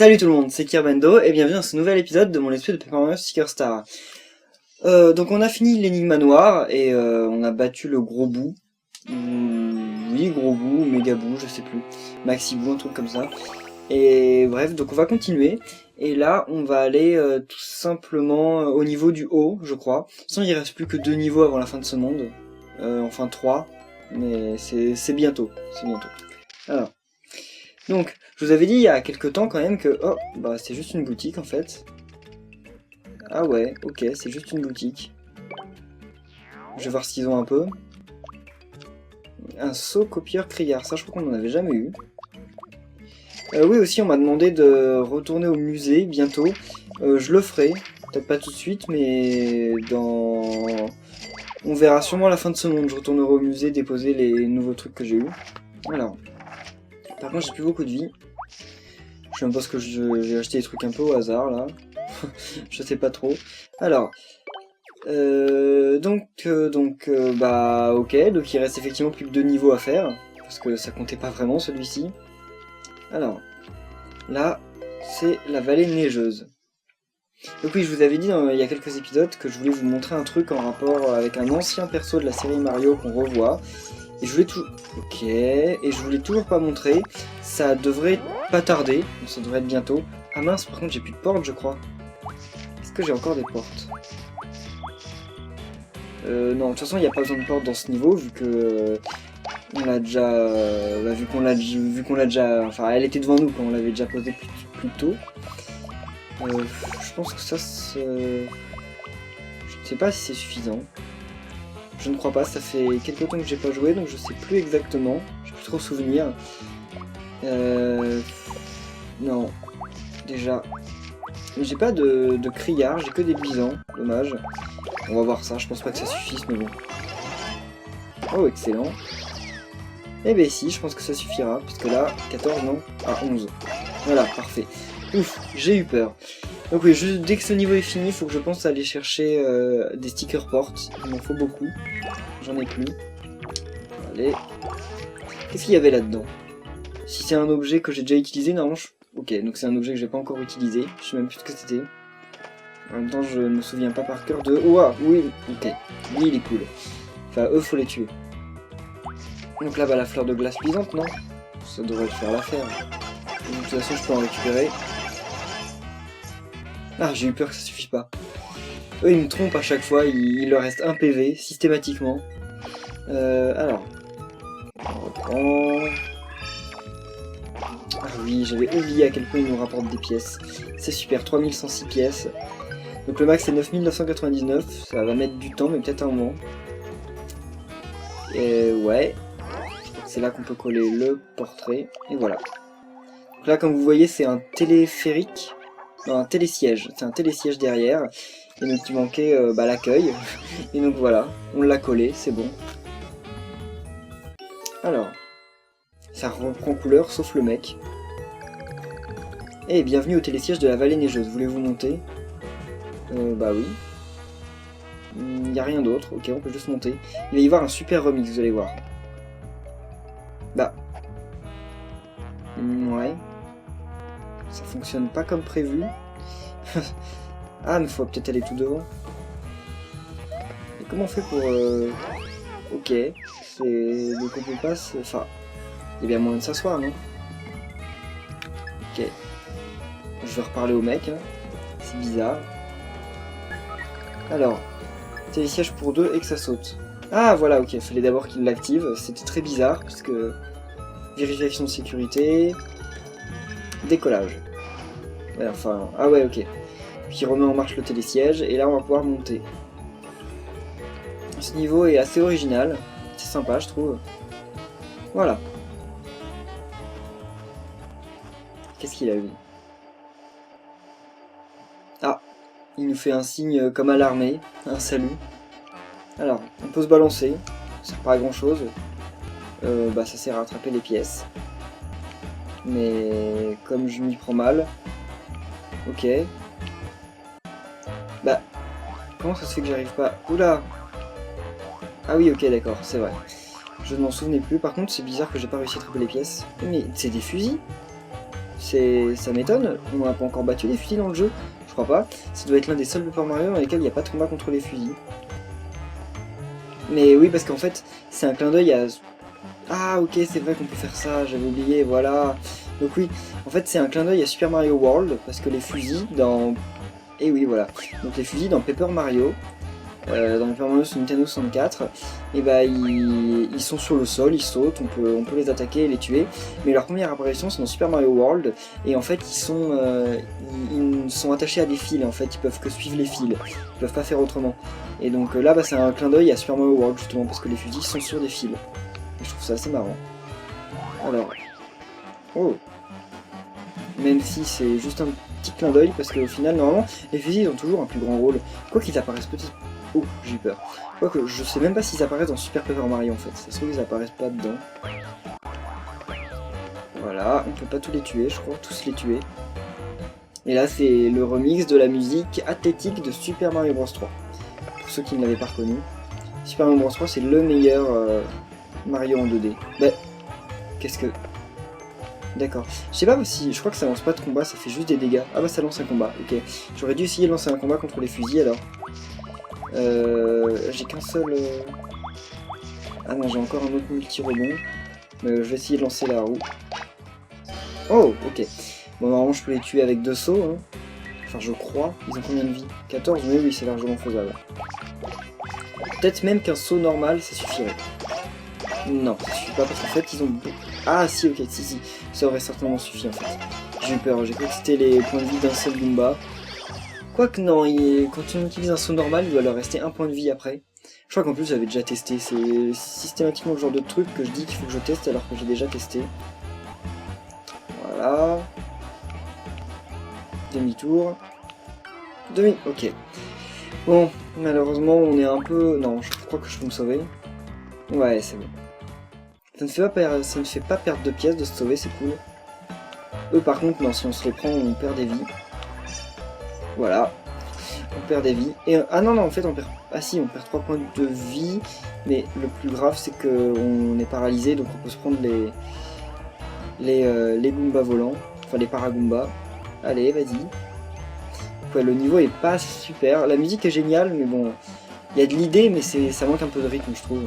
Salut tout le monde, c'est Kirbendo et bienvenue dans ce nouvel épisode de mon let's play de Paper Mario Sticker Star. Donc on a fini l'énigme noire et on a battu le gros bout. Oui, gros bout, méga bout, je sais plus. Maxi bout, un truc comme ça. Et bref, donc on va continuer. Et là, on va aller tout simplement au niveau du haut, je crois. Sinon, il reste plus que 2 niveaux avant la fin de ce monde. Enfin 3. Mais c'est bientôt. C'est bientôt. Alors. Donc, je vous avais dit il y a quelques temps quand même que... Oh, bah c'est juste une boutique en fait. Ah ouais, ok, c'est juste une boutique. Je vais voir ce qu'ils ont un peu. Un saut copieur criard, ça je crois qu'on n'en avait jamais eu. Oui aussi, on m'a demandé de retourner au musée bientôt. Je le ferai, peut-être pas tout de suite, mais dans... On verra sûrement à la fin de ce monde. Je retournerai au musée déposer les nouveaux trucs que j'ai eu. Alors... Par contre, j'ai plus beaucoup de vie. Je sais même pas ce que j'ai acheté des trucs un peu au hasard là. Je sais pas trop. Alors, bah ok, donc il reste effectivement plus que 2 niveaux à faire parce que ça comptait pas vraiment celui-ci. Alors, là, c'est la vallée neigeuse. Donc oui, je vous avais dit il y a quelques épisodes que je voulais vous montrer un truc en rapport avec un ancien perso de la série Mario qu'on revoit. Et je voulais toujours... Ok, et je voulais toujours pas montrer. Ça devrait pas tarder, donc ça devrait être bientôt. Ah mince, par contre j'ai plus de portes je crois. Est-ce que j'ai encore des portes? Non, de toute façon il n'y a pas besoin de portes dans ce niveau vu que... on l'a déjà... vu qu'on l'a déjà... Enfin, elle était devant nous quand on l'avait déjà posée plus tôt. Je pense que ça c'est... Je ne sais pas si c'est suffisant. Je ne crois pas, ça fait quelques temps que j'ai pas joué, donc je sais plus exactement. J'ai plus trop souvenir. Non. Déjà. J'ai pas de criard, j'ai que des bisons. Dommage. On va voir ça, je pense pas que ça suffise, mais bon. Oh, excellent. Eh ben si, je pense que ça suffira, puisque là, 14, non? Ah, 11. Voilà, parfait. Ouf, j'ai eu peur. Donc oui, juste dès que ce niveau est fini, il faut que je pense à aller chercher des sticker ports. Il m'en faut beaucoup. J'en ai plus. Allez. Qu'est-ce qu'il y avait là-dedans? Si c'est un objet que j'ai déjà utilisé, non. Ok, donc c'est un objet que j'ai pas encore utilisé. Je sais même plus ce que c'était. En même temps, je me souviens pas par cœur de... Oh, ah, oui, ok. Lui, il est cool. Enfin, eux, faut les tuer. Donc là, bah, la fleur de glace luisante, non? Ça devrait faire l'affaire. De toute façon, je peux en récupérer. Ah, j'ai eu peur que ça suffise pas. Eux, ils me trompent à chaque fois, il leur reste un PV, systématiquement. Alors. On reprend. Ah oui, j'avais oublié à quel point ils nous rapportent des pièces. C'est super, 3106 pièces. Donc le max c'est 9999, ça va mettre du temps, mais peut-être un moment. Et ouais. C'est là qu'on peut coller le portrait, et voilà. Donc là, comme vous voyez, c'est un téléphérique. Non, un télésiège, c'est un télésiège derrière. Et donc il manquait l'accueil. Et donc voilà, on l'a collé, c'est bon. Alors, ça reprend couleur, sauf le mec. Et bienvenue au télésiège de la vallée neigeuse, voulez-vous monter? Bah oui. Il n'y a rien d'autre, ok, on peut juste monter. Il va y avoir un super remix, vous allez voir. Bah. Ouais. Ça fonctionne pas comme prévu. Ah, mais faut peut-être aller tout devant. Et comment on fait pour... Ok, c'est... Donc on peut pas... Enfin, il y a bien moyen de s'asseoir, non? Ok. Je vais reparler au mec, hein. C'est bizarre. Alors, télésiège pour 2 et que ça saute. Ah, voilà, ok, il fallait d'abord qu'il l'active. C'était très bizarre, parce que... Vérification de sécurité... Décollage. Ouais, enfin... Ah ouais, ok. Puis il remet en marche le télésiège, et là on va pouvoir monter. Ce niveau est assez original, c'est sympa je trouve. Voilà. Qu'est-ce qu'il a eu? Ah, il nous fait un signe comme à l'armée, un salut. Alors, on peut se balancer, ça sert pas à grand chose. Bah ça sert à attraper les pièces. Mais comme je m'y prends mal... Ok. Bah, comment ça se fait que j'arrive pas... Oula! Ah oui, ok, d'accord, c'est vrai. Je ne m'en souvenais plus. Par contre, c'est bizarre que j'ai pas réussi à attraper les pièces. Mais c'est des fusils? Ça m'étonne, on n'a pas encore battu les fusils dans le jeu. Je crois pas. Ça doit être l'un des seuls Paper Mario dans lesquels il n'y a pas de combat contre les fusils. Mais oui, parce qu'en fait, c'est un clin d'œil à... Ah ok, c'est vrai qu'on peut faire ça, j'avais oublié, voilà. Donc oui, en fait c'est un clin d'œil à Super Mario World, parce que les fusils dans... Et oui, voilà. Donc les fusils dans Paper Mario, dans Paper Mario sur Nintendo 64, et bah ils sont sur le sol, ils sautent, on peut les attaquer et les tuer. Mais leur première apparition c'est dans Super Mario World, et en fait ils sont attachés à des fils, en fait, ils peuvent que suivre les fils, ils peuvent pas faire autrement. Et donc là bah, c'est un clin d'œil à Super Mario World justement, parce que les fusils sont sur des fils. Et je trouve ça assez marrant. Alors... Oh. Même si c'est juste un petit clin d'œil, parce qu'au final, normalement, les fusils ont toujours un plus grand rôle. Quoi qu'ils apparaissent petits... Oh, j'ai eu peur. Quoique, je sais même pas s'ils apparaissent dans Super Paper Mario, en fait. Ça se trouve, ils apparaissent pas dedans. Voilà, on peut pas tous les tuer, je crois, tous les tuer. Et là, c'est le remix de la musique athlétique de Super Mario Bros 3. Pour ceux qui ne l'avaient pas reconnu. Super Mario Bros 3, c'est le meilleur Mario en 2D. Mais, qu'est-ce que... D'accord. Je sais pas si... Je crois que ça lance pas de combat, ça fait juste des dégâts. Ah bah ça lance un combat, ok. J'aurais dû essayer de lancer un combat contre les fusils alors. J'ai qu'un seul... Ah non, j'ai encore un autre multi-rebond. Je vais essayer de lancer la roue. Oh, ok. Bon, normalement je peux les tuer avec 2 sauts. Hein. Enfin, je crois. Ils ont combien de vie? 14? Mais oui, c'est largement faisable. Peut-être même qu'un saut normal, ça suffirait. Non, ça suffit pas parce qu'en fait, ils ont... Ah si, ok, si, ça aurait certainement suffi en fait. J'ai eu peur, j'ai cru que c'était les points de vie d'un seul Goomba. Quoique non, quand on utilise un saut normal, il doit leur rester un point de vie après. Je crois qu'en plus j'avais déjà testé, c'est systématiquement le genre de truc que je dis qu'il faut que je teste alors que j'ai déjà testé. Voilà. Demi-tour. Ok. Bon, malheureusement on est un peu... Non, je crois que je peux me sauver. Ouais, c'est bon. Ça ne fait pas perdre de pièces de se sauver, c'est cool. Eux par contre, non, si on se les prend, on perd des vies. Voilà. On perd des vies. Et, ah non, en fait, on perd... Ah si, on perd 3 points de vie. Mais le plus grave, c'est qu'on est paralysé, donc on peut se prendre les Goombas volants. Enfin, les Paragoombas. Allez, vas-y. Ouais, le niveau est pas super. La musique est géniale, mais bon... Il y a de l'idée, mais ça manque un peu de rythme, je trouve.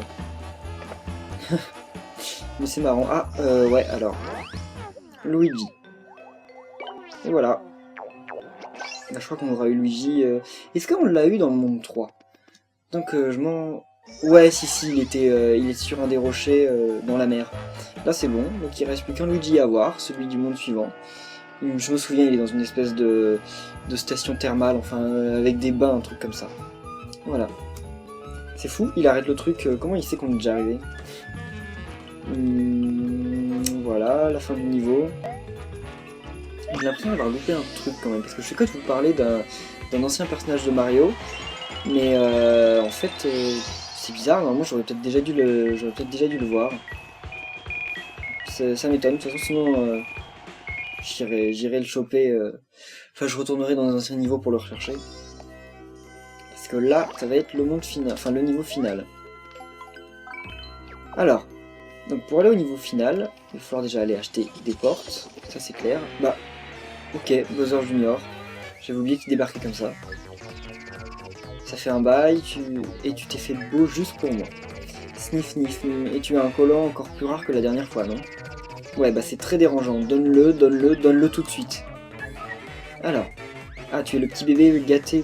Mais c'est marrant. Ah, ouais, alors. Luigi. Et voilà. Là, je crois qu'on aura eu Luigi. Est-ce qu'on l'a eu dans le monde 3? Donc, je m'en... Ouais, si, il est sur un des rochers dans la mer. Là, c'est bon. Donc, il reste plus qu'un Luigi à voir, celui du monde suivant. Je me souviens, il est dans une espèce de station thermale, enfin, avec des bains, un truc comme ça. Voilà. C'est fou, il arrête le truc. Comment il sait qu'on est déjà arrivé? Voilà, la fin du niveau. J'ai l'impression d'avoir loupé un truc quand même, parce que je sais que vous parler d'un ancien personnage de Mario, mais en fait, c'est bizarre, normalement j'aurais peut-être déjà dû le voir. Ça m'étonne, de toute façon sinon j'irai le choper, enfin je retournerai dans un ancien niveau pour le rechercher. Parce que là, ça va être le monde final, enfin le niveau final. Alors, donc pour aller au niveau final, il va falloir déjà aller acheter des portes, ça c'est clair. Bah, ok, Bowser Junior, j'avais oublié qu'il débarquait comme ça. Ça fait un bail, et tu t'es fait beau juste pour moi. Sniff, et tu as un collant encore plus rare que la dernière fois, non? Ouais, bah c'est très dérangeant, donne-le tout de suite. Alors, ah tu es le petit bébé gâté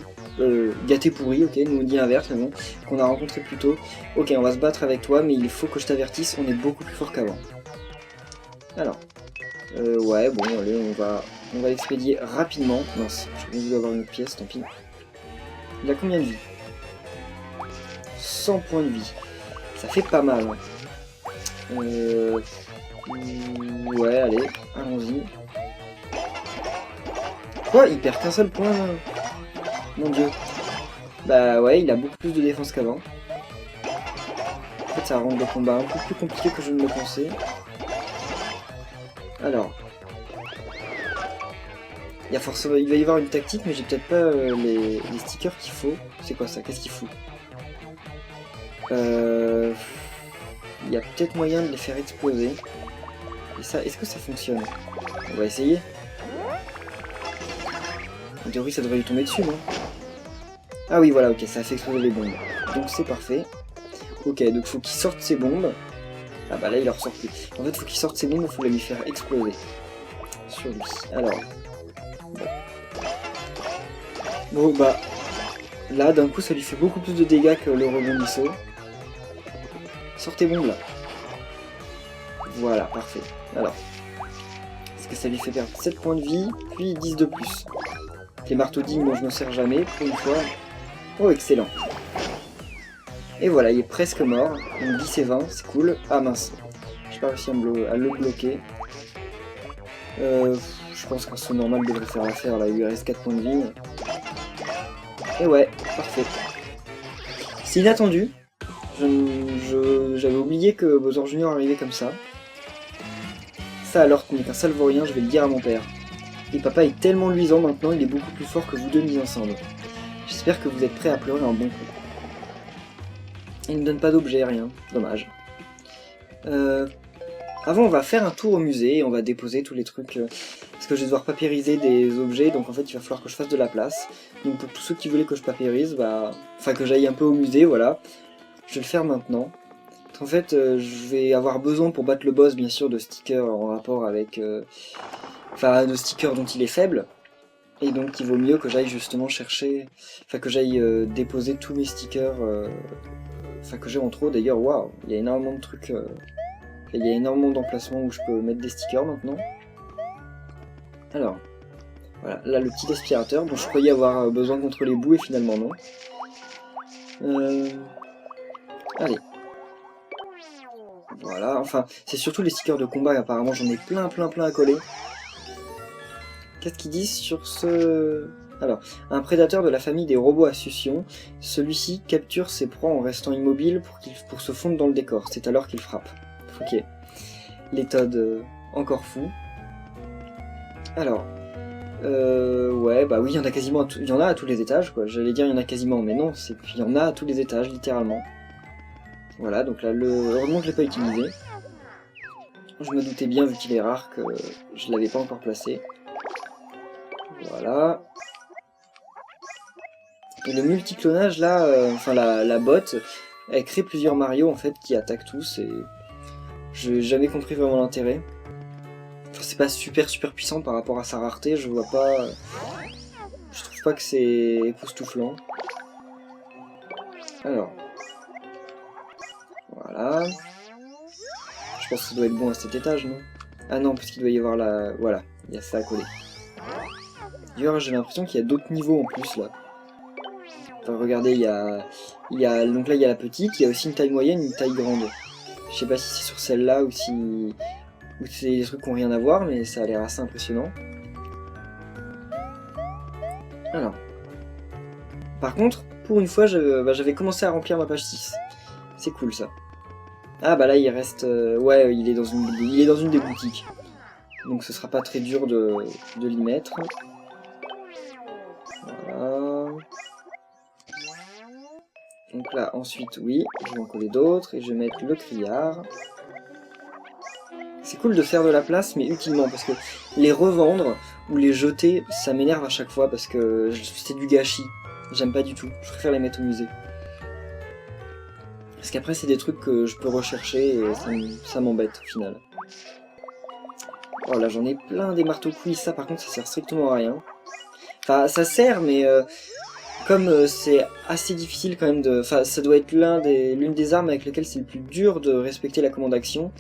pourri, ok, nous on dit inverse, mais bon, qu'on a rencontré plus tôt. Ok, on va se battre avec toi, mais il faut que je t'avertisse, on est beaucoup plus fort qu'avant. Alors, ouais, bon, allez, on va l'expédier rapidement. Mince, j'ai voulu avoir une autre pièce, tant pis. Il a combien de vie? 100 points de vie. Ça fait pas mal. Hein. Ouais, allez, allons-y. Quoi? Il perd qu'un seul point? Mon dieu. Bah ouais, il a beaucoup plus de défense qu'avant. En fait, ça rend le combat un peu plus compliqué que je ne le pensais. Alors. Il va y avoir une tactique, mais j'ai peut-être pas les stickers qu'il faut. C'est quoi ça? Qu'est-ce qu'il fout? Il y a peut-être moyen de les faire exploser. Et ça, est-ce que ça fonctionne? On va essayer. En théorie, ça devrait lui tomber dessus, non? Ah oui, voilà, ok, ça a fait exploser les bombes. Donc c'est parfait. Ok, donc faut qu'il sorte ses bombes. Ah bah là, il en ressort plus. En fait, faut qu'il sorte ses bombes, il faut les lui faire exploser. Sur lui. Alors. Bon, bah... Là, d'un coup, ça lui fait beaucoup plus de dégâts que le rebondisseau. Sortez bombes, là. Voilà, parfait. Alors. Est-ce que ça lui fait perdre 7 points de vie, puis 10 de plus. Les marteaux dignes dont je ne sers jamais, pour une fois. Oh, excellent. Et voilà, il est presque mort. Donc 10 et 20, c'est cool. Ah mince. J'ai pas réussi à le bloquer. Je pense qu'un saut normal devrait faire l'affaire, là. Il lui reste 4 points de vie. Et ouais, parfait. C'est inattendu. J'avais oublié que Bowser Junior arrivait comme ça. Ça alors, tu n'es qu'un salvorien, je vais le dire à mon père. Et papa est tellement luisant maintenant, il est beaucoup plus fort que vous deux mis ensemble. J'espère que vous êtes prêts à pleurer un bon coup. Il ne me donne pas d'objet, rien. Dommage. Avant, on va faire un tour au musée et on va déposer tous les trucs... parce que je vais devoir papyriser des objets, donc en fait, il va falloir que je fasse de la place. Donc pour tous ceux qui voulaient que je papyrise, bah... Enfin, que j'aille un peu au musée, voilà. Je vais le faire maintenant. En fait, je vais avoir besoin pour battre le boss, bien sûr, de stickers en rapport avec... Enfin, de stickers dont il est faible. Et donc, il vaut mieux que j'aille justement chercher... Enfin, que j'aille déposer tous mes stickers... Enfin, que j'ai en trop. D'ailleurs, waouh, il y a énormément de trucs... Il y a énormément d'emplacements où je peux mettre des stickers maintenant. Alors, voilà, là le petit aspirateur. Bon, je croyais avoir besoin contre les boues et finalement non. Allez. Voilà, enfin, c'est surtout les stickers de combat, apparemment j'en ai plein à coller. Qu'est-ce qu'ils disent sur ce... Alors, un prédateur de la famille des robots à succion, celui-ci capture ses proies en restant immobile pour se fondre dans le décor, c'est alors qu'il frappe. Ok. Les Toads, encore fous. Alors, ouais, bah oui, il y en a quasiment il y en a à tous les étages, quoi. J'allais dire il y en a quasiment, mais non, c'est qu'il y en a à tous les étages, littéralement. Voilà, donc là, heureusement que je l'ai pas utilisé. Je me doutais bien, vu qu'il est rare, que je l'avais pas encore placé. Voilà. Et le multiclonage, là, enfin la botte, elle crée plusieurs Mario, en fait, qui attaquent tous, et... J'ai jamais compris vraiment l'intérêt. Enfin, c'est pas super puissant par rapport à sa rareté, je vois pas... Je trouve pas que c'est époustouflant. Alors. Voilà. Je pense que ça doit être bon à cet étage, non? Ah non, parce qu'il doit y avoir la... Voilà, il y a ça à coller. D'ailleurs, j'ai l'impression qu'il y a d'autres niveaux en plus, là. Enfin, regardez, il y a... Donc là, il y a la petite, il y a aussi une taille moyenne, une taille grande. Je sais pas si c'est sur celle-là ou si... Ou c'est des trucs qui n'ont rien à voir, mais ça a l'air assez impressionnant. Alors. Par contre, pour une fois, j'avais commencé à remplir ma page 6. C'est cool, ça. Ah bah là, il reste... ouais, il est dans une des boutiques. Donc ce sera pas très dur de l'y mettre. Voilà. Donc là, ensuite, oui, je vais en coller d'autres, et je vais mettre le criard. C'est cool de faire de la place, mais utilement, parce que les revendre ou les jeter, ça m'énerve à chaque fois, parce que c'est du gâchis. J'aime pas du tout, je préfère les mettre au musée. Parce qu'après, c'est des trucs que je peux rechercher, et ça m'embête, au final. Oh là, j'en ai plein des marteaux couilles, ça par contre, ça sert strictement à rien. Enfin, ça sert, mais... Comme c'est assez difficile quand même de... Enfin, ça doit être l'une des armes avec lesquelles c'est le plus dur de respecter la commande action.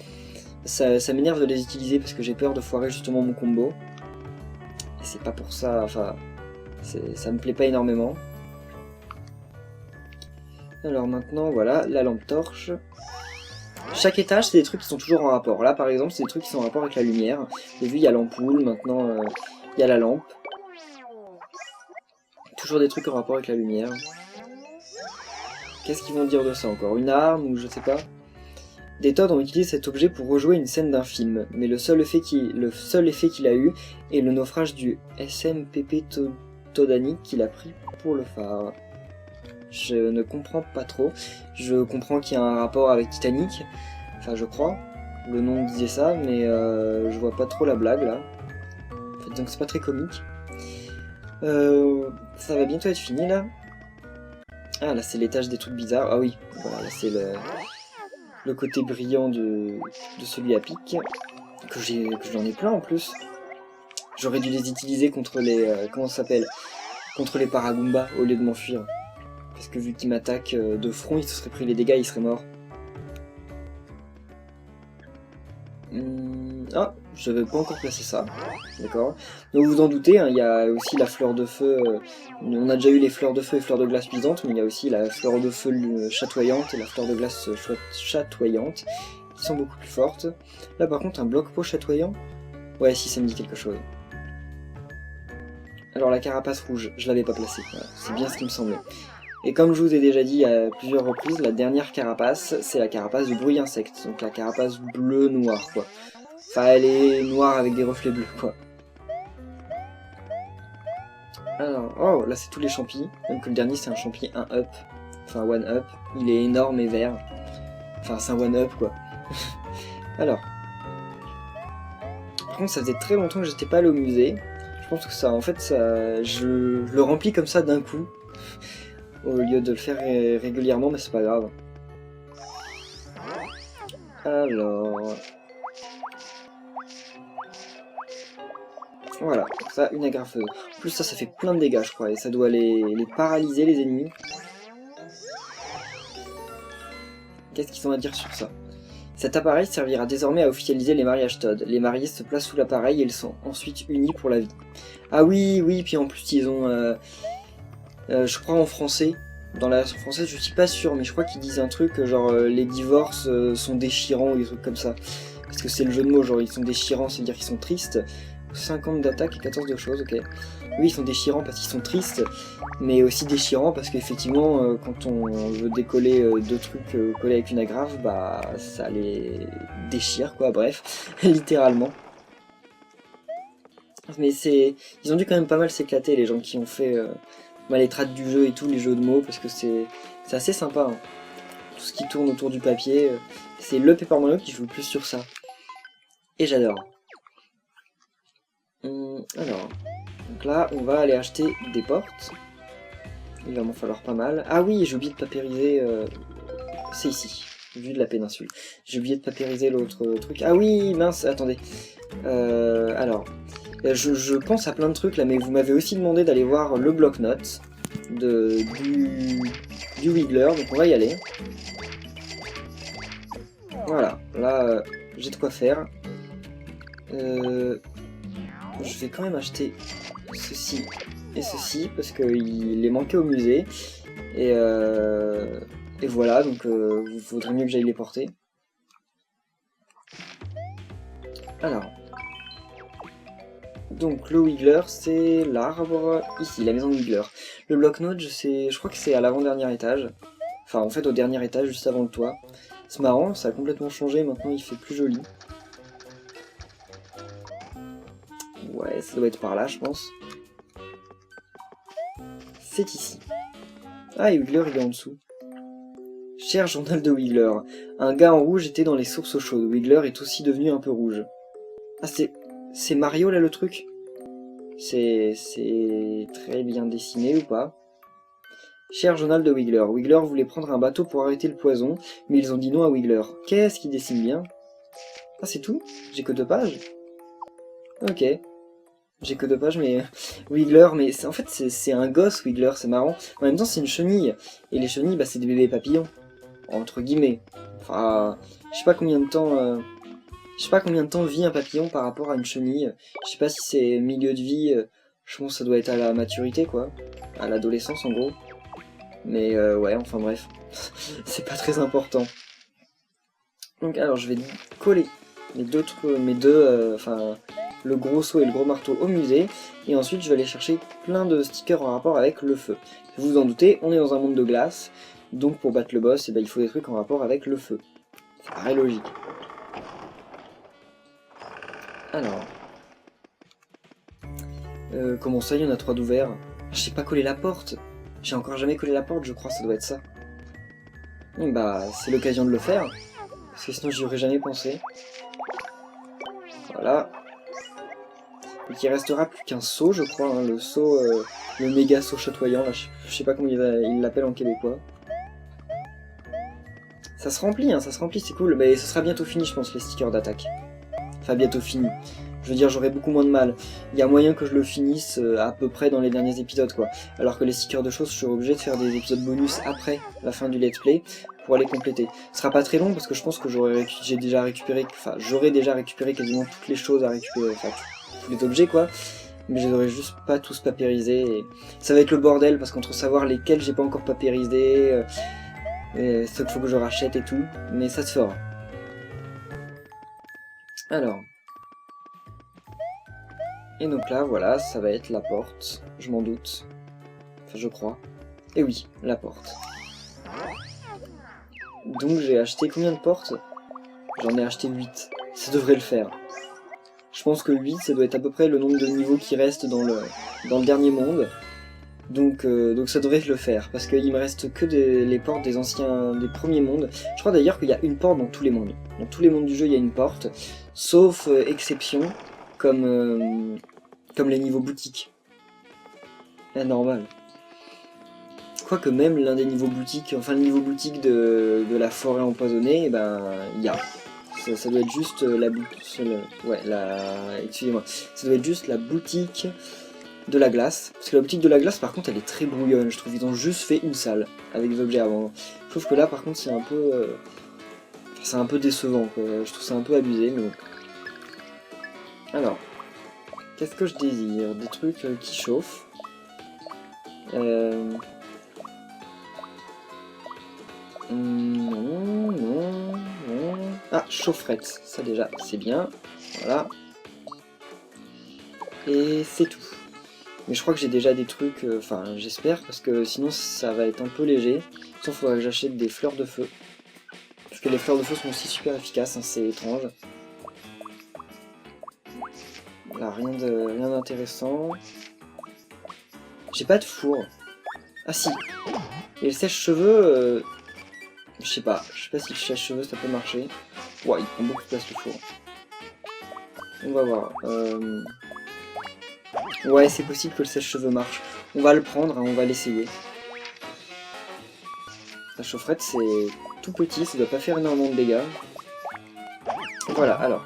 Ça m'énerve de les utiliser parce que j'ai peur de foirer justement mon combo. Et c'est pas pour ça... Enfin, ça me plaît pas énormément. Alors maintenant, voilà, la lampe torche. Chaque étage, c'est des trucs qui sont toujours en rapport. Là, par exemple, c'est des trucs qui sont en rapport avec la lumière. Vous avez vu, il y a l'ampoule, maintenant, il y a la lampe. Toujours des trucs en rapport avec la lumière. Qu'est-ce qu'ils vont dire de ça encore? Une arme ou je sais pas? Des Toads ont utilisé cet objet pour rejouer une scène d'un film, mais le seul effet qu'il a eu est le naufrage du SMPP Todanic qu'il a pris pour le phare. Je ne comprends pas trop. Je comprends qu'il y a un rapport avec Titanic. Enfin, je crois. Le nom disait ça, mais je vois pas trop la blague là. En fait, donc c'est pas très comique. Ça va bientôt être fini là. Ah là c'est l'étage des trucs bizarres. Ah oui, voilà, là c'est le côté brillant de celui à pic. Que j'en ai plein en plus. J'aurais dû les utiliser contre les... comment ça s'appelle? Contre les Paragoombas au lieu de m'enfuir. Parce que vu qu'ils m'attaquent de front, il se serait pris les dégâts, il serait mort. Ah, je n'avais pas encore placé ça. D'accord. Donc vous vous en doutez, hein, il y a aussi la fleur de feu. On a déjà eu les fleurs de feu et fleurs de glace luisantes, mais il y a aussi la fleur de feu chatoyante et la fleur de glace chatoyante, qui sont beaucoup plus fortes. Là par contre, un bloc-peau chatoyant. Ouais, si ça me dit quelque chose. Alors la carapace rouge, je l'avais pas placée. Voilà, c'est bien ce qui me semblait. Et comme je vous ai déjà dit à plusieurs reprises, la dernière carapace, c'est la carapace de bruit insecte. Donc la carapace bleu-noir, quoi. Enfin, elle est noire avec des reflets bleus, quoi. Alors, oh, là c'est tous les champis. Donc le dernier c'est un champi 1-up. Enfin, 1-up. Il est énorme et vert. Enfin, c'est un 1-up, quoi. Alors. Par contre, ça faisait très longtemps que j'étais pas allé au musée. Je pense que ça, en fait, ça, je le remplis comme ça d'un coup. Au lieu de le faire régulièrement, mais c'est pas grave. Alors... Voilà, ça, une agrafeuse. En plus, ça fait plein de dégâts, je crois, et ça doit les paralyser, les ennemis. Qu'est-ce qu'ils ont à dire sur ça? Cet appareil servira désormais à officialiser les mariages Todd. Les mariés se placent sous l'appareil et ils sont ensuite unis pour la vie. Ah oui, oui, puis en plus, ils ont... je crois en français. Dans la version française, je suis pas sûr, mais je crois qu'ils disent un truc genre les divorces sont déchirants ou des trucs comme ça. Parce que c'est le jeu de mots, genre ils sont déchirants, c'est-à-dire qu'ils sont tristes. 50 d'attaque et 14 de choses, ok. Oui, ils sont déchirants parce qu'ils sont tristes, mais aussi déchirants parce qu'effectivement, quand on veut décoller deux trucs collés avec une agrafe, bah ça les déchire, quoi, bref, littéralement. Mais c'est... Ils ont dû quand même pas mal s'éclater, les gens qui ont fait les trades du jeu et tout, les jeux de mots, parce que c'est assez sympa. Hein. Tout ce qui tourne autour du papier, c'est le Paper Mario qui joue le plus sur ça. Et j'adore. Alors, donc là, on va aller acheter des portes. Il va m'en falloir pas mal. Ah oui, j'ai oublié de papériser... C'est ici, vue de la péninsule. J'ai oublié de papériser l'autre truc. Ah oui, mince, attendez. Alors, je pense à plein de trucs là, mais vous m'avez aussi demandé d'aller voir le bloc-notes du Wiggler, donc on va y aller. Voilà, là, j'ai de quoi faire. Je vais quand même acheter ceci et ceci parce qu'il les manquait au musée. Et voilà, donc il faudrait mieux que j'aille les porter. Alors. Donc le Wiggler, c'est l'arbre ici, la maison de Wiggler. Le bloc-notes, je crois que c'est à l'avant-dernier étage. Enfin, en fait, au dernier étage, juste avant le toit. C'est marrant, ça a complètement changé, maintenant il fait plus joli. Ouais, ça doit être par là, je pense. C'est ici. Ah, et Wiggler, il est en dessous. Cher journal de Wiggler. Un gars en rouge était dans les sources chaudes. Wiggler est aussi devenu un peu rouge. Ah, c'est Mario, là, le truc? C'est très bien dessiné, ou pas? Cher journal de Wiggler. Wiggler voulait prendre un bateau pour arrêter le poison, mais ils ont dit non à Wiggler. Qu'est-ce qui dessine bien? Ah, c'est tout? J'ai que 2 pages? Ok. J'ai que 2 pages, mais... Wiggler, mais en fait, c'est un gosse, Wiggler, c'est marrant. En même temps, c'est une chenille. Et les chenilles, bah, c'est des bébés papillons. Entre guillemets. Enfin, je sais pas combien de temps... Je sais pas combien de temps vit un papillon par rapport à une chenille. Je sais pas si c'est milieu de vie. Je pense que ça doit être à la maturité, quoi. À l'adolescence, en gros. Mais ouais, enfin bref. C'est pas très important. Donc alors, je vais coller mes deux, enfin, le gros seau et le gros marteau au musée. Et ensuite, je vais aller chercher plein de stickers en rapport avec le feu. Vous vous en doutez, on est dans un monde de glace. Donc pour battre le boss, eh ben, il faut des trucs en rapport avec le feu. Ça paraît logique. Alors... comment ça, il y en a 3 d'ouverts? J'ai pas collé la porte. J'ai encore jamais collé la porte, je crois, ça doit être ça. Bah, c'est l'occasion de le faire. Parce que sinon, j'y aurais jamais pensé. Voilà. Donc il restera plus qu'un saut, je crois, hein, le saut, le méga saut chatoyant, là, je sais pas comment il l'appelle en québécois. Ça se remplit, hein, ça se remplit, c'est cool, mais ce sera bientôt fini, je pense, les stickers d'attaque. Enfin, bientôt fini. Je veux dire, j'aurai beaucoup moins de mal. Il y a moyen que je le finisse à peu près dans les derniers épisodes, quoi. Alors que les stickers de choses, je serai obligé de faire des épisodes bonus après la fin du let's play pour les compléter. Ce sera pas très long parce que je pense que j'aurai déjà récupéré quasiment toutes les choses à récupérer, enfin tous les objets, quoi. Mais je les aurai juste pas tous papérisés. Et ça va être le bordel parce qu'entre savoir lesquels j'ai pas encore papérisés, ceux qu'il faut que je rachète et tout, mais ça se fera. Alors. Et donc là, voilà, ça va être la porte, je m'en doute. Enfin, je crois. Et oui, la porte. Donc j'ai acheté combien de portes? J'en ai acheté 8. Ça devrait le faire. Je pense que 8, ça doit être à peu près le nombre de niveaux qui restent dans le dernier monde. Donc ça devrait le faire, parce qu'il me reste que les portes des premiers mondes. Je crois d'ailleurs qu'il y a une porte dans tous les mondes. Dans tous les mondes du jeu, il y a une porte, sauf exception, comme les niveaux boutiques. Ah, normal. Quoique même l'un des niveaux boutiques, enfin le niveau boutique de la forêt empoisonnée, eh ben il y a. Ça doit être juste excusez-moi. Ça doit être juste la boutique de la glace. Parce que la boutique de la glace, par contre, elle est très brouillonne, je trouve. Ils ont juste fait une salle avec des objets avant. Je trouve que là, par contre, c'est un peu décevant, quoi. Je trouve ça un peu abusé, mais bon. Alors, qu'est-ce que je désire? Des trucs qui chauffent. Non. Ah, chaufferette, ça déjà, c'est bien. Voilà. Et c'est tout. Mais je crois que j'ai déjà des trucs, enfin j'espère, parce que sinon ça va être un peu léger. Sauf qu'il faudra que j'achète des fleurs de feu. Parce que les fleurs de feu sont aussi super efficaces, hein, c'est étrange. Là, rien d'intéressant. J'ai pas de four. Ah si. Et le sèche-cheveux, je sais pas si le sèche-cheveux ça peut marcher. Ouais, il prend beaucoup de place le four. On va voir. Ouais, c'est possible que le sèche-cheveux marche. On va le prendre, hein, on va l'essayer. La chaufferette, c'est tout petit, ça doit pas faire énormément de dégâts. Voilà, alors.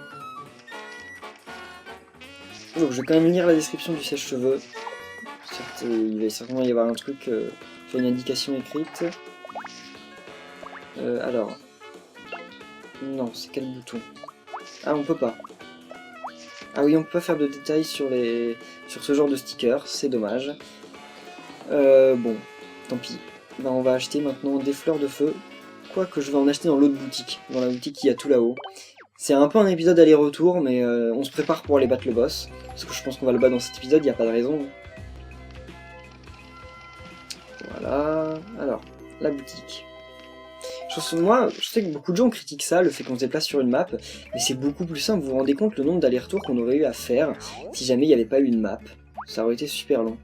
Donc, je vais quand même lire la description du sèche-cheveux. Il va certainement y avoir un truc, une indication écrite. Alors. Non, c'est quel bouton? Ah, on peut pas. Ah oui, on peut pas faire de détails sur ce genre de stickers, c'est dommage. Bon, tant pis. Ben, on va acheter maintenant des fleurs de feu. Quoique je vais en acheter dans l'autre boutique, dans la boutique qui a tout là-haut. C'est un peu un épisode aller-retour, mais on se prépare pour aller battre le boss. Parce que je pense qu'on va le battre dans cet épisode, il n'y a pas de raison. Voilà, alors, la boutique. Moi, je sais que beaucoup de gens critiquent ça, le fait qu'on se déplace sur une map, mais c'est beaucoup plus simple, vous vous rendez compte le nombre d'allers-retours qu'on aurait eu à faire si jamais il n'y avait pas eu une map. Ça aurait été super long.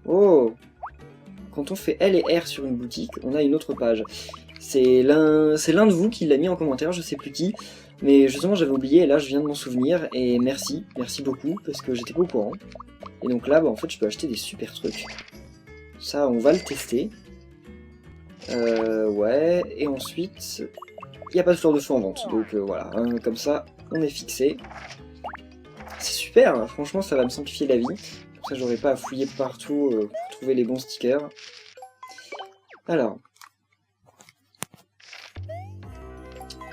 Oh! Quand on fait L et R sur une boutique, on a une autre page. C'est l'un de vous qui l'a mis en commentaire, je sais plus qui, mais justement j'avais oublié et là je viens de m'en souvenir, et merci beaucoup, parce que j'étais pas au courant. Et donc là, bah, en fait, je peux acheter des super trucs. Ça, on va le tester. Ouais, et ensuite, il n'y a pas de fleur de feu en vente, donc voilà, hein, comme ça, on est fixé. C'est super, hein, franchement, ça va me simplifier la vie. Comme ça, j'aurai pas à fouiller partout pour trouver les bons stickers. Alors.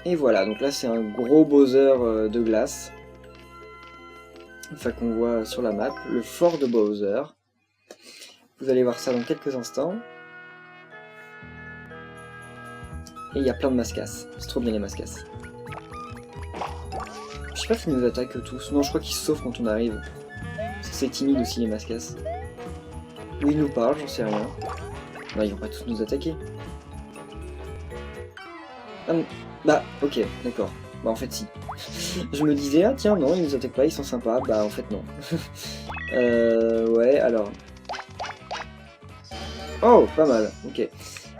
Et voilà, donc là, c'est un gros Bowser de glace. Enfin, qu'on voit sur la map, le fort de Bowser. Vous allez voir ça dans quelques instants. Et il y a plein de mascasses. C'est trop bien les mascasses. Je sais pas s'ils nous attaquent tous. Non, je crois qu'ils se sauvent quand on arrive. Parce que c'est timide aussi les mascasses. Ou ils nous parlent, j'en sais rien. Non, ils vont pas tous nous attaquer. Ah, bah, ok, d'accord. Bah en fait si. Je me disais, ah tiens, non, ils nous attaquent pas, ils sont sympas. Bah en fait non. Ouais, alors... Oh, pas mal, ok.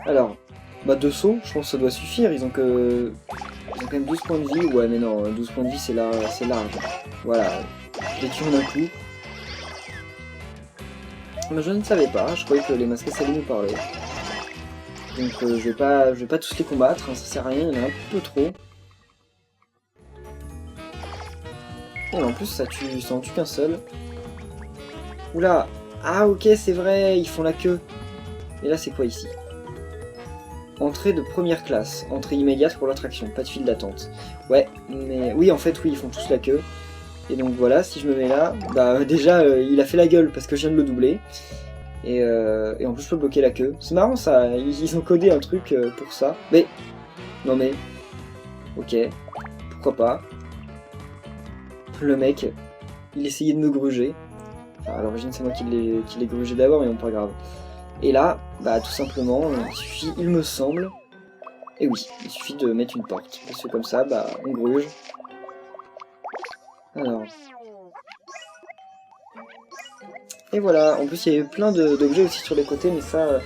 Alors... Bah 2 sauts, je pense que ça doit suffire, ils ont quand même 12 points de vie, ouais mais non, 12 points de vie c'est large. Voilà, les tue en un coup. Mais je ne savais pas, je croyais que les masqués allaient nous parler. Donc je vais pas tous les combattre, hein, ça sert à rien, il y en a un peu trop. Et en plus ça en tue qu'un seul. Oula! Ah ok, c'est vrai, ils font la queue. Et là c'est quoi ici? Entrée de première classe, entrée immédiate pour l'attraction, pas de file d'attente. Ouais, mais oui en fait oui, ils font tous la queue. Et donc voilà, si je me mets là, bah déjà il a fait la gueule parce que je viens de le doubler. Et en plus je peux bloquer la queue. C'est marrant ça, ils ont codé un truc pour ça. Mais, non mais, ok, pourquoi pas. Le mec, il essayait de me gruger. Enfin, à l'origine c'est moi qui l'ai grugé d'abord, mais non pas grave. Et là, bah tout simplement, il suffit, il me semble, et oui, il suffit de mettre une porte. Parce que comme ça, bah on gruge. Alors... Et voilà, en plus il y a eu plein d'objets aussi sur les côtés, mais ça,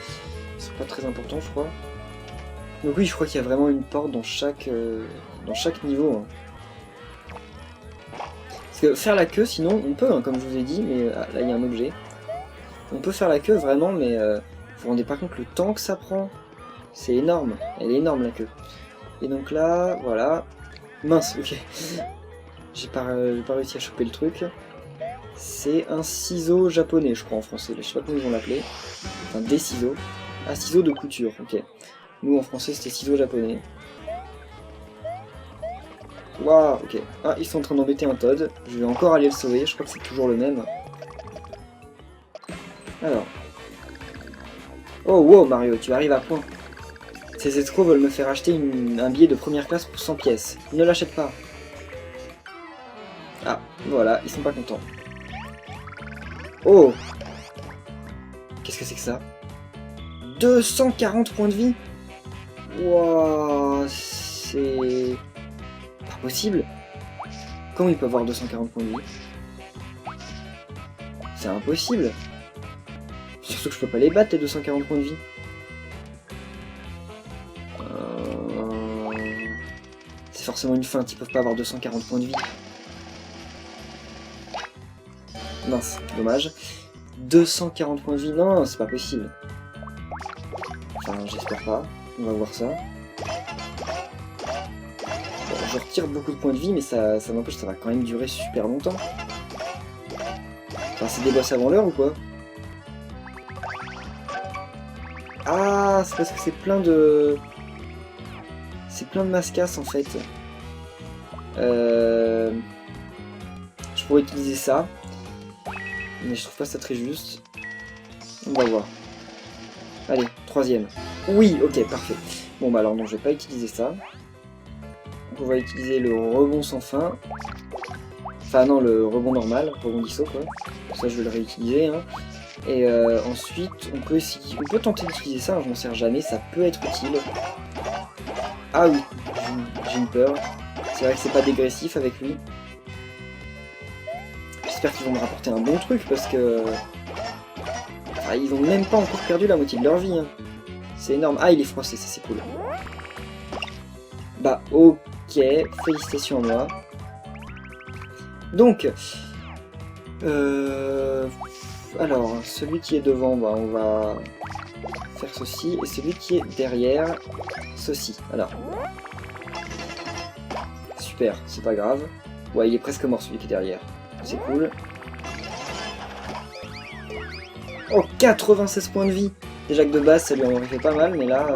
c'est pas très important je crois. Donc oui, je crois qu'il y a vraiment une porte dans chaque niveau. Hein. Parce que faire la queue, sinon, on peut, hein, comme je vous ai dit, mais là il y a un objet. On peut faire la queue vraiment, mais vous vous rendez pas compte le temps que ça prend. C'est énorme, elle est énorme la queue. Et donc là, voilà. Mince, ok. J'ai pas réussi à choper le truc. C'est un ciseau japonais, je crois en français. Je sais pas comment ils vont l'appeler. Enfin, des ciseaux. Ah, ciseaux de couture, ok. Nous en français c'était ciseaux japonais. Waouh, ok. Ah, ils sont en train d'embêter un Toad. Je vais encore aller le sauver, je crois que c'est toujours le même. Alors. Oh, wow, Mario, tu arrives à point. Ces escrocs veulent me faire acheter un billet de première classe pour 100 pièces. Ne l'achète pas. Ah, voilà, ils sont pas contents. Oh! Qu'est-ce que c'est que ça? 240 points de vie? Wouah, c'est... pas possible. Comment il peut avoir 240 points de vie? C'est impossible. Surtout que je peux pas les battre, les 240 points de vie. C'est forcément une feinte, ils peuvent pas avoir 240 points de vie. Mince, dommage. 240 points de vie, non, c'est pas possible. Enfin, j'espère pas. On va voir ça. Bon, je retire beaucoup de points de vie, mais ça n'empêche, ça va quand même durer super longtemps. Enfin, c'est des boss avant l'heure ou quoi? Ah, c'est parce que c'est plein de... C'est plein de mascasses en fait. Je pourrais utiliser ça. Mais je trouve pas ça très juste. On va voir. Allez, troisième. Oui, ok, parfait. Bon bah alors non, je vais pas utiliser ça. Donc on va utiliser le rebond sans fin. Enfin non, le rebond normal, rebondisseau quoi. Ça je vais le réutiliser. Hein. Et ensuite, on peut tenter d'utiliser ça, hein, je m'en sers jamais, ça peut être utile. Ah oui, j'ai une peur. C'est vrai que c'est pas dégressif avec lui. J'espère qu'ils vont me rapporter un bon truc parce que... Ah, ils ont même pas encore perdu la moitié de leur vie. Hein. C'est énorme. Ah, il est froissé, ça c'est cool. Bah, ok. Félicitations à moi. Donc... Alors, celui qui est devant, bah, on va faire ceci. Et celui qui est derrière, ceci. Alors. Super, c'est pas grave. Ouais, il est presque mort celui qui est derrière. C'est cool. Oh, 96 points de vie. Déjà que de base, ça lui en aurait fait pas mal, mais là...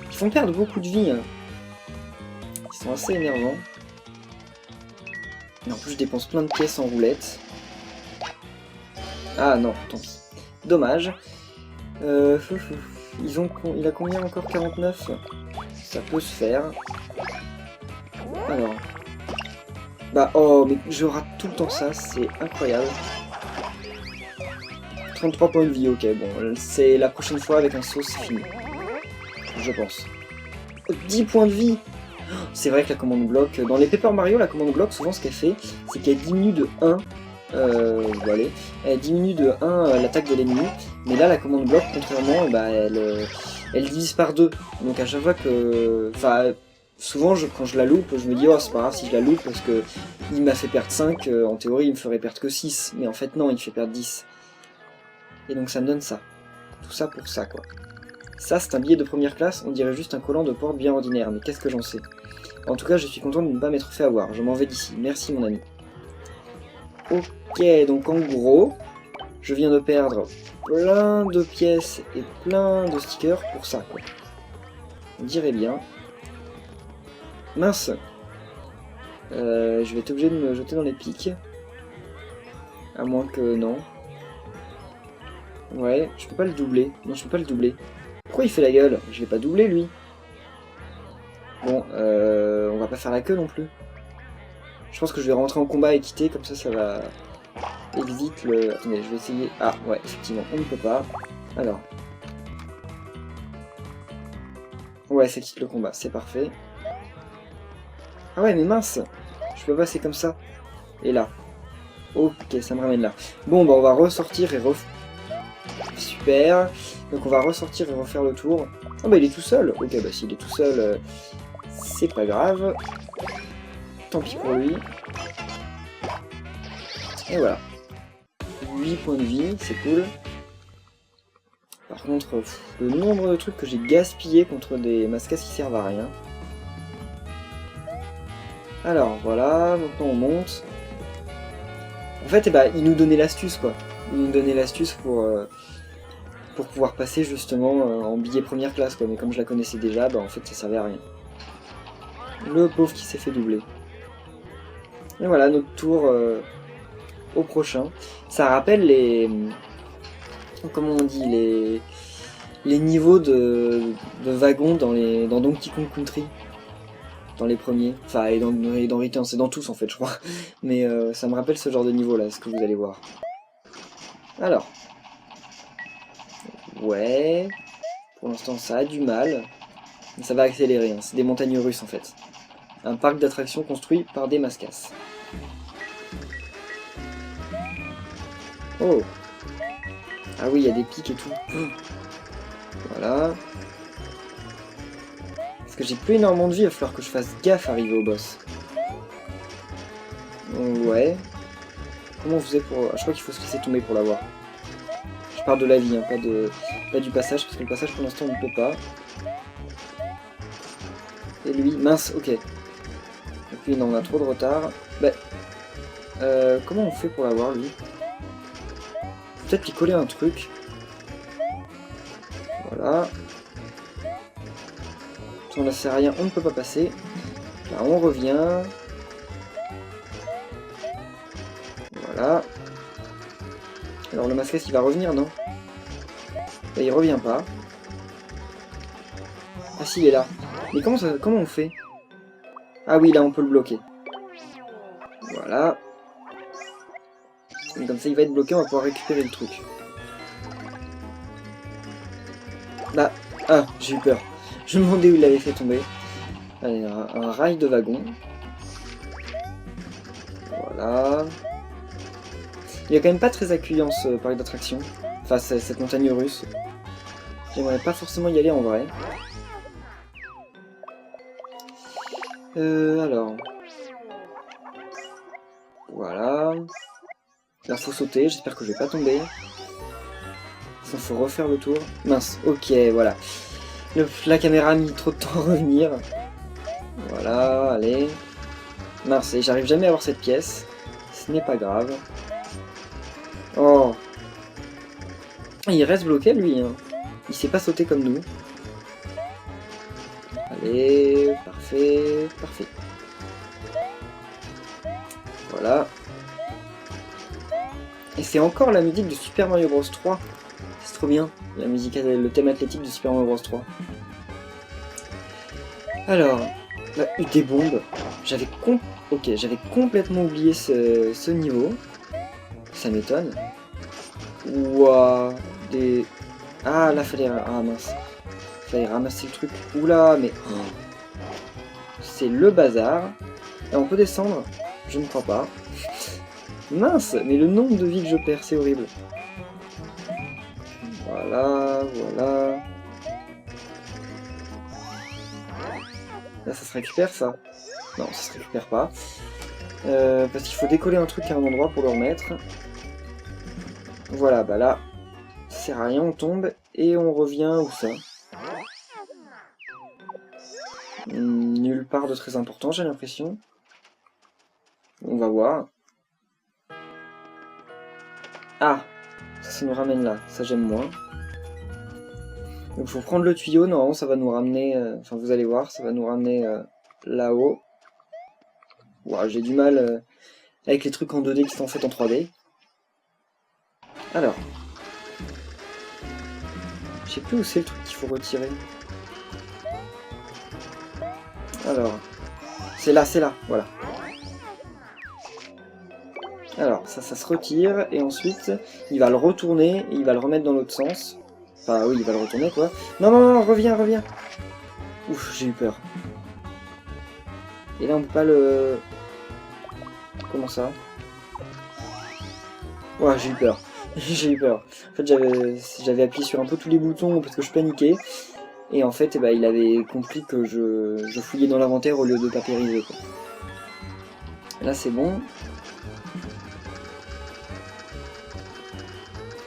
Ils font perdre beaucoup de vie. Hein. Ils sont assez énervants. Et en plus, je dépense plein de pièces en roulette. Ah non, tant pis. Dommage. Il a combien encore? 49? Ça peut se faire. Alors... Bah, oh, mais je rate tout le temps ça, c'est incroyable. 33 points de vie, ok, bon, c'est la prochaine fois avec un saut, c'est fini. Je pense. 10 points de vie. C'est vrai que la commande bloc, dans les Paper Mario, la commande bloc, souvent ce qu'elle fait, c'est qu'elle diminue de 1, voilà, elle diminue de 1 l'attaque de l'ennemi, mais là, la commande bloc, contrairement, bah, elle divise par 2. Donc à chaque fois que... Enfin, souvent, quand je la loupe, je me dis, oh, c'est pas grave si je la loupe, parce que il m'a fait perdre 5, en théorie, il me ferait perdre que 6. Mais en fait, non, il fait perdre 10. Et donc, ça me donne ça. Tout ça pour ça, quoi. Ça, c'est un billet de première classe, on dirait juste un collant de porte bien ordinaire, mais qu'est-ce que j'en sais. En tout cas, je suis content de ne pas m'être fait avoir. Je m'en vais d'ici. Merci, mon ami. Ok, donc en gros, je viens de perdre plein de pièces et plein de stickers pour ça, quoi. On dirait bien. Mince. Je vais être obligé de me jeter dans les pics. À moins que non. Ouais, je peux pas le doubler. Non, je peux pas le doubler. Pourquoi il fait la gueule? Je l'ai pas doublé, lui. Bon, on va pas faire la queue non plus. Je pense que je vais rentrer en combat et quitter, comme ça va... Exit le... Attendez, je vais essayer... Ah, ouais, effectivement, on ne peut pas. Alors. Ouais, ça quitte le combat, c'est parfait. Ah ouais, mais mince! Je peux passer comme ça. Et là. Ok, ça me ramène là. Bon, bah on va ressortir et Super. Donc on va ressortir et refaire le tour. Ah bah il est tout seul. Ok, bah s'il est tout seul, c'est pas grave. Tant pis pour lui. Et voilà. 8 points de vie, c'est cool. Par contre, le nombre de trucs que j'ai gaspillé contre des mascas qui servent à rien. Alors voilà, maintenant on monte. En fait, eh ben, il nous donnait l'astuce, quoi. Il nous donnait l'astuce pour pouvoir passer justement en billet première classe, quoi. Mais comme je la connaissais déjà, bah en fait ça servait à rien. Le pauvre qui s'est fait doubler. Et voilà, notre tour au prochain. Ça rappelle les... Comment on dit, les niveaux de wagons dans Donkey Kong Country. Dans les premiers. Enfin, et dans Return, c'est dans tous en fait, je crois. Mais ça me rappelle ce genre de niveau là, ce que vous allez voir. Alors. Ouais. Pour l'instant, ça a du mal. Mais ça va accélérer, hein. C'est des montagnes russes en fait. Un parc d'attractions construit par des mascasses. Oh. Ah oui, il y a des pics et tout. Voilà. Parce que j'ai plus énormément de vie, il va falloir que je fasse gaffe à arriver au boss. Ouais. Comment on faisait pour... Ah, je crois qu'il faut se laisser tomber pour l'avoir. Je parle de la vie, hein, pas du passage, parce que le passage pour l'instant on ne peut pas. Et lui, mince, ok. Et puis non, on a trop de retard. Bah, comment on fait pour l'avoir lui? Peut-être lui coller un truc. Voilà. Si on ne sait rien, on ne peut pas passer. Là, on revient. Voilà. Alors le masque, il va revenir, non? Là, il revient pas. Ah si, il est là. Mais comment on fait? Ah oui, là, on peut le bloquer. Voilà. Et comme ça, il va être bloqué, on va pouvoir récupérer le truc. Là. Ah, j'ai eu peur. Je me demandais où il l'avait fait tomber. Allez, un rail de wagon. Voilà. Il est quand même pas très accueillant ce parc d'attractions. Enfin, cette montagne russe. J'aimerais pas forcément y aller en vrai. Alors. Voilà. Là, faut sauter. J'espère que je vais pas tomber. Il faut refaire le tour. Mince, ok, voilà. La caméra a mis trop de temps à revenir. Voilà, allez. Mince, et j'arrive jamais à avoir cette pièce. Ce n'est pas grave. Oh. Il reste bloqué, lui. Hein. Il sait pas sauter comme nous. Allez, parfait, parfait. Voilà. Et c'est encore la musique de Super Mario Bros 3. C'est trop bien, la musique, le thème athlétique de Super Mario Bros 3. Alors, là, des bombes. J'avais complètement oublié ce niveau. Ça m'étonne. Ouah, des... Ah, là, fallait... Ah, mince. Fallait ramasser le truc. Oula, mais... C'est le bazar. Et on peut descendre? Je ne crois pas. Mince, mais le nombre de vies que je perds, c'est horrible. Voilà, voilà. Là, Là, ça se récupère, ça? Non, ça se récupère pas. Parce qu'il faut décoller un truc à un endroit pour le remettre. Voilà, bah là, ça sert à rien, on tombe et on revient où ça? Nulle part de très important, j'ai l'impression. On va voir. Ah, ça nous ramène là, ça j'aime moins. Donc faut prendre le tuyau, normalement ça va nous ramener, enfin vous allez voir, ça va nous ramener là-haut. Ouah, j'ai du mal avec les trucs en 2D qui sont faits en 3D. Alors, je sais plus où c'est le truc qu'il faut retirer. Alors, c'est là, voilà. Alors, ça se retire, et ensuite, il va le retourner, et il va le remettre dans l'autre sens. Enfin, oui, il va le retourner, quoi. Non, non, non, reviens. Ouf, j'ai eu peur. Et là, on peut pas le... Comment ça? Ouah, j'ai eu peur. J'ai eu peur. En fait, j'avais appuyé sur un peu tous les boutons parce que je paniquais. Et en fait, bah, il avait compris que je fouillais dans l'inventaire au lieu de papériser, quoi. Là, c'est bon.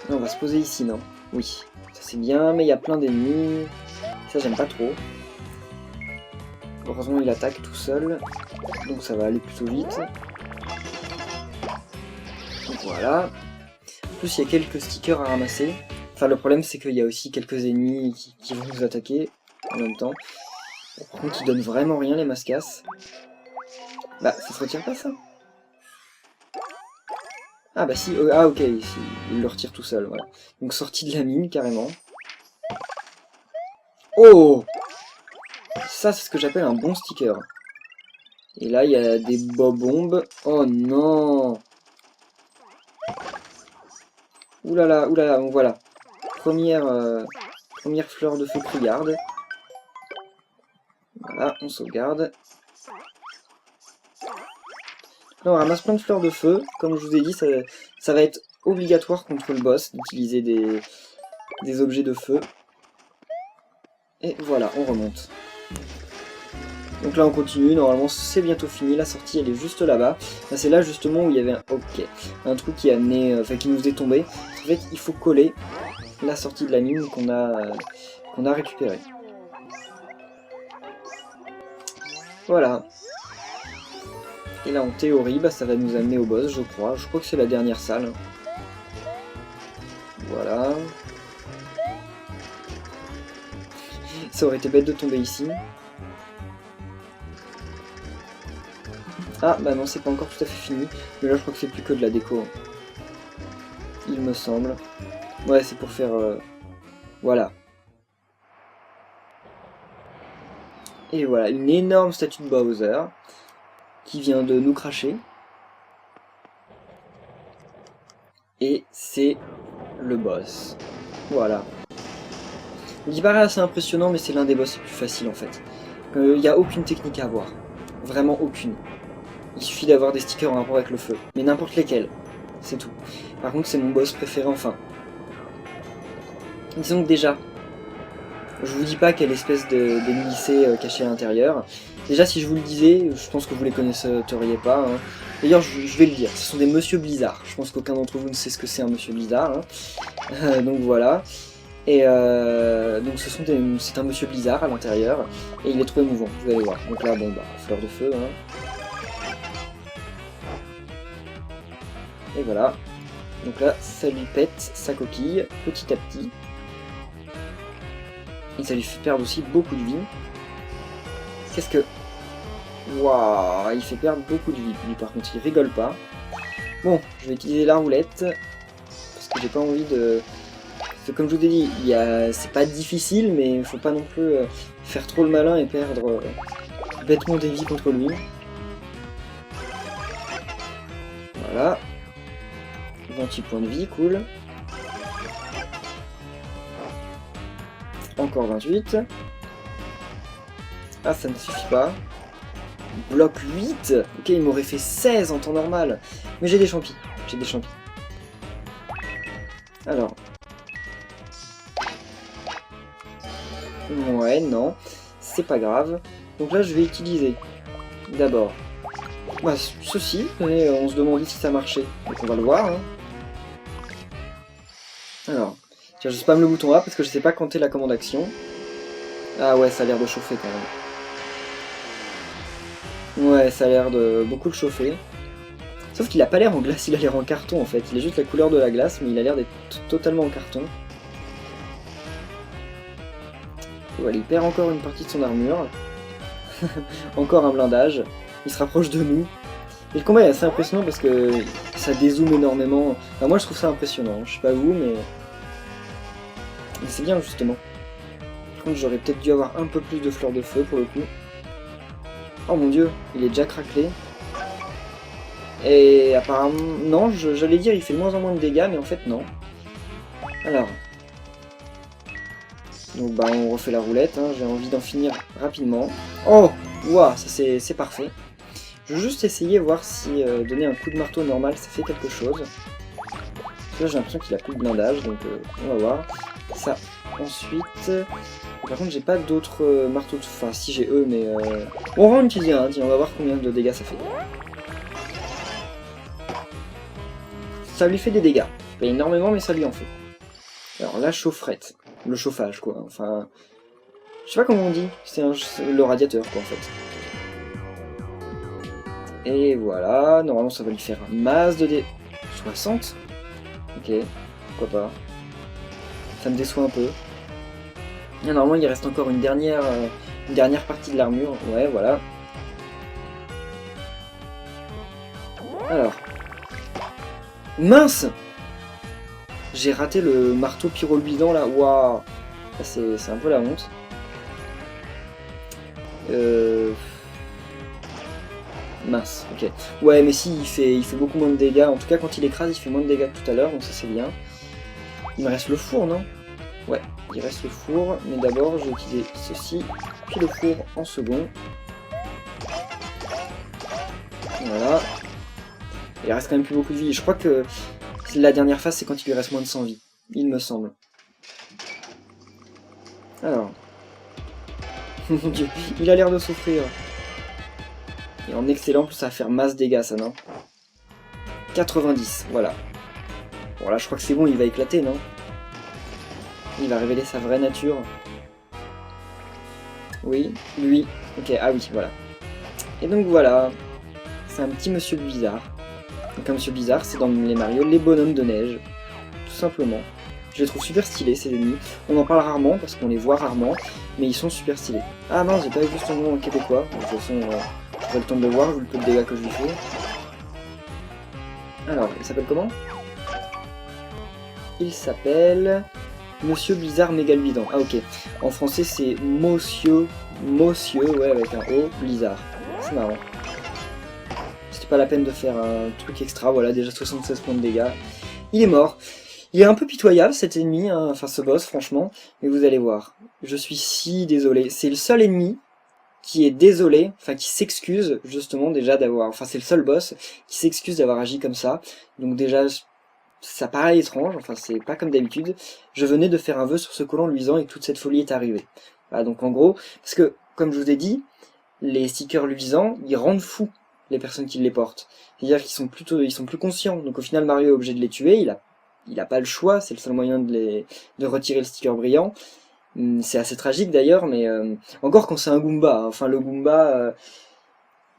Là, on va se poser ici, non? Oui. Ça, c'est bien, mais il y a plein d'ennemis. Ça, j'aime pas trop. Heureusement, il attaque tout seul. Donc, ça va aller plutôt vite. Voilà. En plus, il y a quelques stickers à ramasser. Enfin, le problème, c'est qu'il y a aussi quelques ennemis qui vont nous attaquer en même temps. Par contre, ils donnent vraiment rien, les mascasses. Bah, ça se retire pas, ça? Ah, bah si, ah ok, si, il le retire tout seul, voilà. Donc, sortie de la mine, carrément. Oh! Ça, c'est ce que j'appelle un bon sticker. Et là, il y a des bombes. Oh non! Oulala, donc voilà. Première fleur de feu criarde. Voilà, on sauvegarde. Là, on ramasse plein de fleurs de feu. Comme je vous ai dit, ça va être obligatoire contre le boss d'utiliser des objets de feu. Et voilà, on remonte. Donc là, on continue. Normalement, c'est bientôt fini. La sortie, elle est juste là-bas. Là, c'est là justement où il y avait un truc qui amenait, qui nous est tombé. En fait, il faut coller la sortie de la mine qu'on a récupérée. Voilà. Et là, en théorie, bah, ça va nous amener au boss, je crois. Je crois que c'est la dernière salle. Voilà. Ça aurait été bête de tomber ici. Ah, bah non, c'est pas encore tout à fait fini. Mais là, je crois que c'est plus que de la déco. Il me semble. Ouais, c'est pour faire... Voilà. Et voilà, une énorme statue de Bowser qui vient de nous cracher. Et c'est le boss. Voilà. Il paraît assez impressionnant, mais c'est l'un des boss les plus faciles en fait. Il n'y a aucune technique à avoir. Vraiment aucune. Il suffit d'avoir des stickers en rapport avec le feu. Mais n'importe lesquels. C'est tout. Par contre, c'est mon boss préféré enfin. Disons que déjà, je vous dis pas quelle espèce d'ennemi c'est caché à l'intérieur. Déjà, si je vous le disais, je pense que vous les connaisseriez pas. Hein. D'ailleurs, je vais le dire, ce sont des Monsieur Blizzard. Je pense qu'aucun d'entre vous ne sait ce que c'est un Monsieur Blizzard. Hein. Donc voilà. Et donc c'est un Monsieur Blizzard à l'intérieur. Et il est trop émouvant, vous allez voir. Donc là, bon bah, fleur de feu. Hein. Et voilà. Donc là, ça lui pète sa coquille, petit à petit. Et ça lui fait perdre aussi beaucoup de vie. Qu'est-ce que... Waouh, il fait perdre beaucoup de vie. Lui, par contre, il rigole pas. Bon, je vais utiliser la roulette. Parce que j'ai pas envie de... Parce que comme je vous ai dit, c'est pas difficile, mais il faut pas non plus faire trop le malin et perdre bêtement des vies contre lui. Voilà. 28 points de vie, cool. Encore 28. Ah, ça ne suffit pas. Bloc 8. Ok, il m'aurait fait 16 en temps normal. Mais j'ai des champis. J'ai des champis. Alors. Ouais, non. C'est pas grave. Donc là, je vais utiliser d'abord bah, ceci. Et on se demandait si ça marchait. Donc on va le voir. Hein. Alors, tiens, je spamme le bouton A parce que je sais pas quand est la commande action. Ah ouais, ça a l'air de chauffer quand même. Ouais, ça a l'air de beaucoup le chauffer. Sauf qu'il a pas l'air en glace, il a l'air en carton en fait. Il est juste la couleur de la glace, mais il a l'air d'être totalement en carton. Voilà, il perd encore une partie de son armure. Encore un blindage. Il se rapproche de nous. Et le combat est assez impressionnant parce que ça dézoome énormément. Enfin, moi je trouve ça impressionnant. Je sais pas vous, mais c'est bien justement. Par contre, j'aurais peut-être dû avoir un peu plus de fleurs de feu pour le coup. Oh mon dieu, il est déjà craquelé. Et apparemment, non, j'allais dire il fait de moins en moins de dégâts, mais en fait non. Alors. Donc bah on refait la roulette, hein. J'ai envie d'en finir rapidement. Oh, waouh, ça c'est parfait. Je veux juste essayer voir si donner un coup de marteau normal ça fait quelque chose. Là j'ai l'impression qu'il a plus de blindage, donc on va voir. Ça, ensuite... Par contre j'ai pas d'autres marteaux de... Enfin si j'ai eux, mais... On va en utiliser un, tiens, on va voir combien de dégâts ça fait. Ça lui fait des dégâts. Pas énormément, mais ça lui en fait. Alors la chaufferette. Le chauffage quoi, enfin... Je sais pas comment on dit, c'est le radiateur quoi en fait. Et voilà, normalement ça va lui faire un masse de dé... 60 ? Ok, pourquoi pas. Ça me déçoit un peu. Et normalement il reste encore une dernière partie de l'armure, ouais voilà. Alors... Mince! J'ai raté le marteau pyroluisant là, waouh! C'est un peu la honte. Mince, ok. Ouais, mais si, il fait beaucoup moins de dégâts. En tout cas, quand il écrase, il fait moins de dégâts que tout à l'heure, donc ça c'est bien. Il me reste le four, non? Ouais, il reste le four, mais d'abord, je vais utiliser ceci, puis le four en second. Voilà. Il reste quand même plus beaucoup de vie. Je crois que la dernière phase, c'est quand il lui reste moins de 100 vies. Il me semble. Alors. Mon dieu, il a l'air de souffrir. Et en excellent, plus ça va faire masse dégâts, ça, non? 90, voilà. Bon, là, je crois que c'est bon, il va éclater, non? Il va révéler sa vraie nature. Oui, lui. Ok, ah oui, voilà. Et donc, voilà. C'est un petit monsieur bizarre. Donc, un monsieur bizarre, c'est dans les Mario, les bonhommes de neige. Tout simplement. Je les trouve super stylés, ces ennemis. On en parle rarement, parce qu'on les voit rarement, mais ils sont super stylés. Ah mince, j'ai pas vu son nom en québécois. De toute façon, j'aurai le temps de le voir, vu le peu de dégâts que je lui fais. Alors, il s'appelle comment? Il s'appelle... Monsieur Blizzard Mégaluisant. Ah ok. En français, c'est Monsieur, ouais, avec un O, Blizzard. C'est marrant. C'était pas la peine de faire un truc extra, voilà, déjà 76 points de dégâts. Il est mort. Il est un peu pitoyable cet ennemi, hein, enfin ce boss franchement, mais vous allez voir. Je suis si désolé. C'est le seul ennemi qui est désolé, enfin qui s'excuse justement déjà d'avoir... Enfin c'est le seul boss qui s'excuse d'avoir agi comme ça. Donc déjà, ça paraît étrange, enfin c'est pas comme d'habitude. Je venais de faire un vœu sur ce collant luisant et toute cette folie est arrivée. Voilà, donc en gros, parce que comme je vous ai dit, les stickers luisants, ils rendent fous les personnes qui les portent. C'est-à-dire qu'ils sont plus conscients. Donc au final Mario est obligé de les tuer, il a pas le choix, c'est le seul moyen de retirer le sticker brillant. C'est assez tragique d'ailleurs, mais encore quand c'est un Goomba, hein. Enfin le Goomba,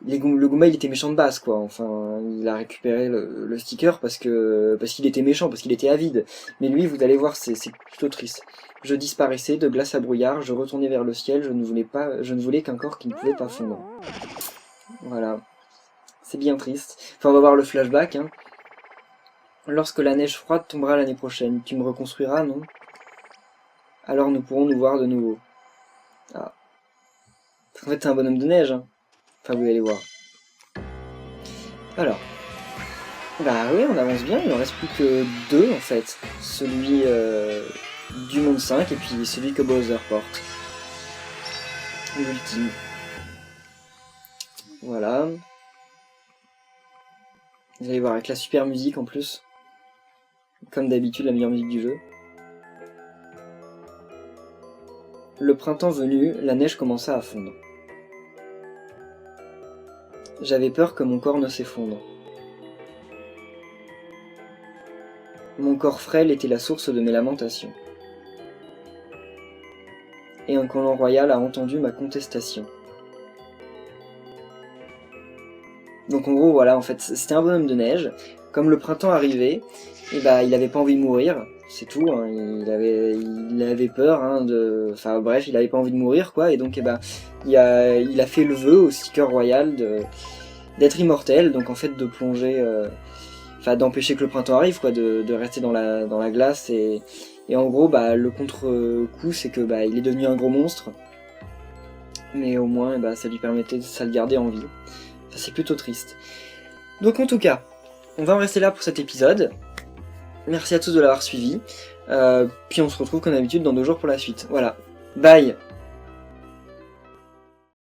le Goomba il était méchant de base quoi. Enfin il a récupéré le sticker parce qu'il était méchant, parce qu'il était avide. Mais lui, vous allez voir, c'est plutôt triste. Je disparaissais de glace à brouillard, je retournais vers le ciel, je ne voulais qu'un corps qui ne pouvait pas fondre. Voilà, c'est bien triste. Enfin on va voir le flashback. Hein. Lorsque la neige froide tombera l'année prochaine, tu me reconstruiras, non? Alors nous pourrons nous voir de nouveau. Ah. En fait, c'est un bonhomme de neige. Hein. Enfin, vous allez voir. Alors. Bah oui, on avance bien. Il en reste plus que deux, en fait. Celui du monde 5 et puis celui que Bowser porte. L'ultime. Voilà. Vous allez voir, avec la super musique en plus. Comme d'habitude, la meilleure musique du jeu. Le printemps venu, la neige commença à fondre. J'avais peur que mon corps ne s'effondre. Mon corps frêle était la source de mes lamentations. Et un colon royal a entendu ma contestation. Donc en gros, voilà, en fait, c'était un bonhomme de neige. Comme le printemps arrivait, et bah, il avait pas envie de mourir, c'est tout. Hein, il avait peur, hein, enfin bref, il avait pas envie de mourir, quoi. Et donc, il a fait le vœu au sticker royal d'être immortel, donc en fait de plonger, enfin d'empêcher que le printemps arrive, quoi, de rester dans la glace. Et en gros, bah, le contre-coup, c'est que bah, il est devenu un gros monstre. Mais au moins, ça lui permettait, ça le gardait en vie. Ça, c'est plutôt triste. Donc en tout cas, on va en rester là pour cet épisode. Merci à tous de l'avoir suivi. Puis on se retrouve comme d'habitude dans 2 jours pour la suite. Voilà. Bye!